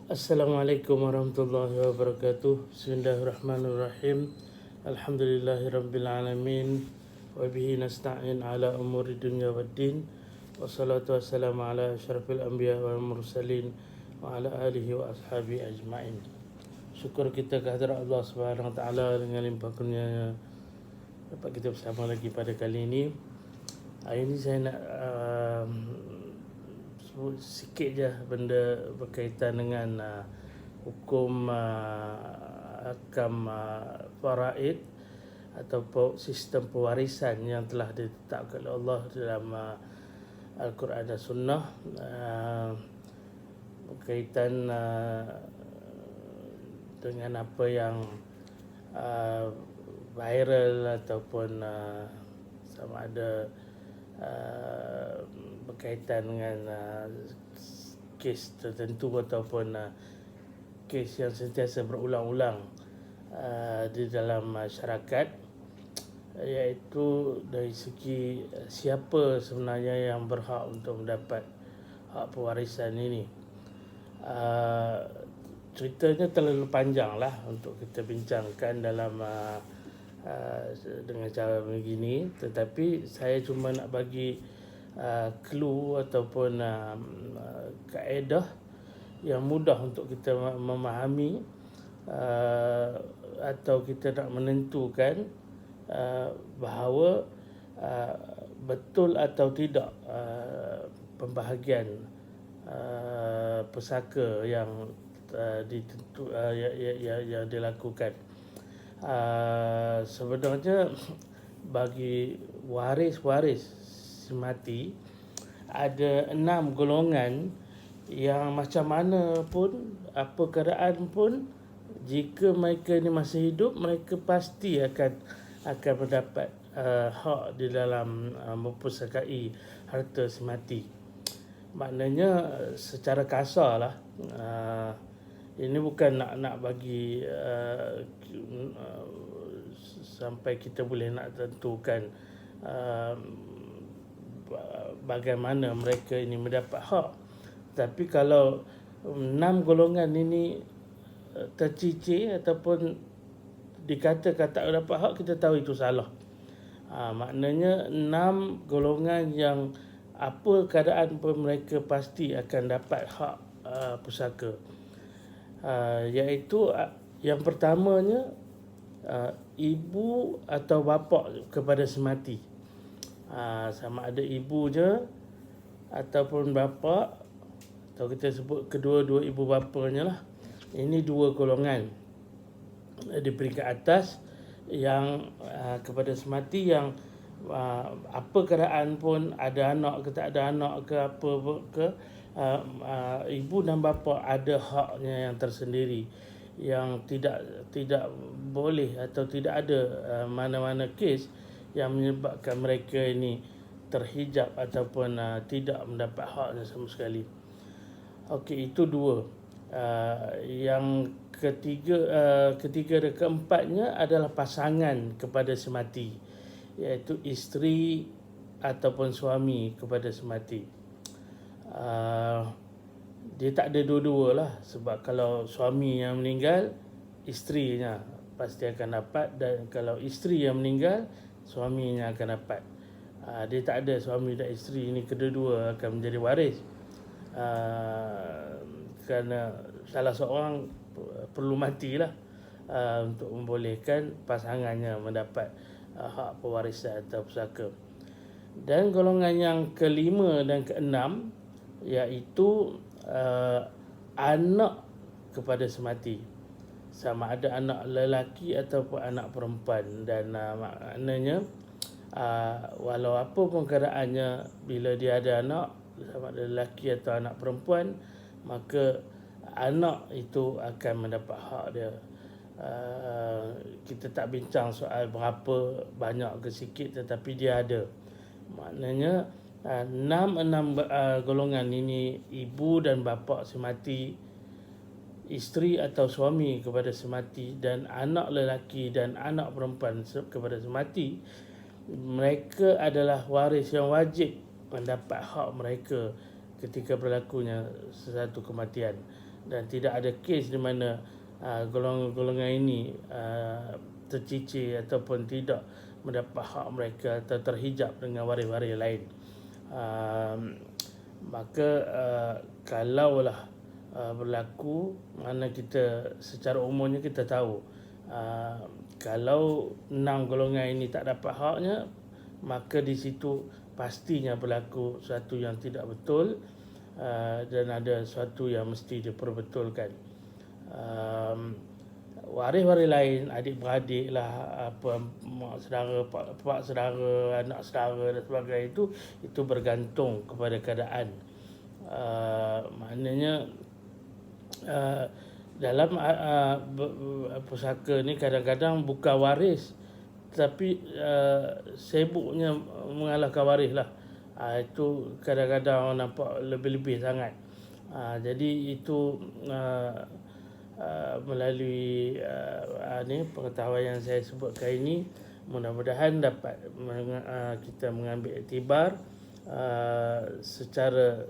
Assalamualaikum warahmatullahi wabarakatuh. Bismillahirrahmanirrahim. Alhamdulillahirabbil alamin. Wa bihi nasta'in ala umuri dunya waddin. Wassalatu wassalamu ala asyrafil anbiya wal mursalin wa ala alihi wa ashabihi ajma'in. Syukur kita kehadrat Allah Subhanahu wa taala dengan limpah kurnianya dapat kita bersama lagi pada kali ini. Hari ini saya nak sebut sikit je benda berkaitan dengan hukum akam faraid atau sistem pewarisan yang telah ditetapkan oleh Allah dalam Al-Quran dan Sunnah berkaitan dengan apa yang viral ataupun sama ada berkaitan dengan kes tertentu ataupun kes yang sentiasa berulang-ulang di dalam masyarakat, iaitu dari segi siapa sebenarnya yang berhak untuk mendapat hak pewarisan ini. Ceritanya terlalu panjang lah untuk kita bincangkan dalam dengan cara begini, tetapi saya cuma nak bagi clue ataupun kaedah yang mudah untuk kita memahami atau kita nak menentukan bahawa betul atau tidak pembahagian pesaka yang yang dilakukan. Sebenarnya bagi waris-waris si mati ada 6 golongan yang macam mana pun, apa keadaan pun, jika mereka ni masih hidup, mereka pasti akan mendapat hak di dalam mempusakai harta si mati. Maknanya secara kasar lah, ini bukan nak bagi sampai kita boleh nak tentukan bagaimana mereka ini mendapat hak. Tapi kalau 6 golongan ini tercicir ataupun dikata-kata tak dapat hak, kita tahu itu salah. Maknanya 6 golongan yang apa keadaan pun mereka pasti akan dapat hak pusaka. Iaitu yang pertamanya ibu atau bapa kepada semati. Sama ada ibu je ataupun bapa, atau kita sebut kedua-dua ibu bapanya lah. Ini 2 golongan di peringkat atas yang kepada semati yang apa keadaan pun, ada anak ke tak ada anak ke apa ke, ibu dan bapa ada haknya yang tersendiri, yang tidak boleh atau tidak ada mana-mana kes yang menyebabkan mereka ini terhijab ataupun tidak mendapat haknya sama sekali. Okey, itu 2. Yang ketiga dan keempatnya adalah pasangan kepada semati, iaitu isteri ataupun suami kepada semati. Dia tak ada dua-dua lah, sebab kalau suami yang meninggal, isterinya pasti akan dapat, dan kalau isteri yang meninggal, suaminya akan dapat. Dia tak ada suami dan isteri, ini kedua-dua akan menjadi waris. Kerana salah seorang perlu matilah untuk membolehkan pasangannya mendapat hak pewarisan atau pusaka. Dan golongan yang kelima dan keenam, iaitu anak kepada semati, sama ada anak lelaki ataupun anak perempuan. Dan maknanya walau apa pun keadaannya, bila dia ada anak, sama ada lelaki atau anak perempuan, maka anak itu akan mendapat hak dia. Kita tak bincang soal berapa banyak ke sikit, tetapi dia ada. Maknanya 6 golongan ini, ibu dan bapa semati, isteri atau suami kepada semati, dan anak lelaki dan anak perempuan kepada semati, mereka adalah waris yang wajib mendapat hak mereka ketika berlakunya sesuatu kematian. dan tidak ada kes di mana golongan-golongan ini tercicir ataupun tidak mendapat hak mereka atau terhijab dengan waris-waris lain. Maka kalaulah berlaku, mana kita secara umumnya kita tahu kalau 6 golongan ini tak dapat haknya, maka di situ pastinya berlaku sesuatu yang tidak betul, dan ada sesuatu yang mesti diperbetulkan. Waris-waris lain, adik-beradik lah, mak saudara, pak saudara, anak saudara dan sebagainya, itu bergantung kepada keadaan. Maknanya dalam pusaka ni kadang-kadang bukan waris, tapi sibuknya mengalahkan waris lah. Itu kadang-kadang orang nampak lebih-lebih sangat. Jadi itu melalui ni pengetahuan yang saya sebutkan ini, mudah-mudahan dapat kita mengambil iktibar secara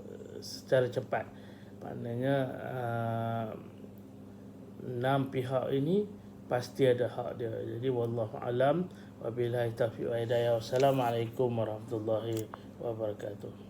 cepat. Maknanya 6 pihak ini pasti ada hak dia. Jadi wallahu alam, wabillahi taufiq wa hidayah. Wassalamualaikum warahmatullahi wabarakatuh.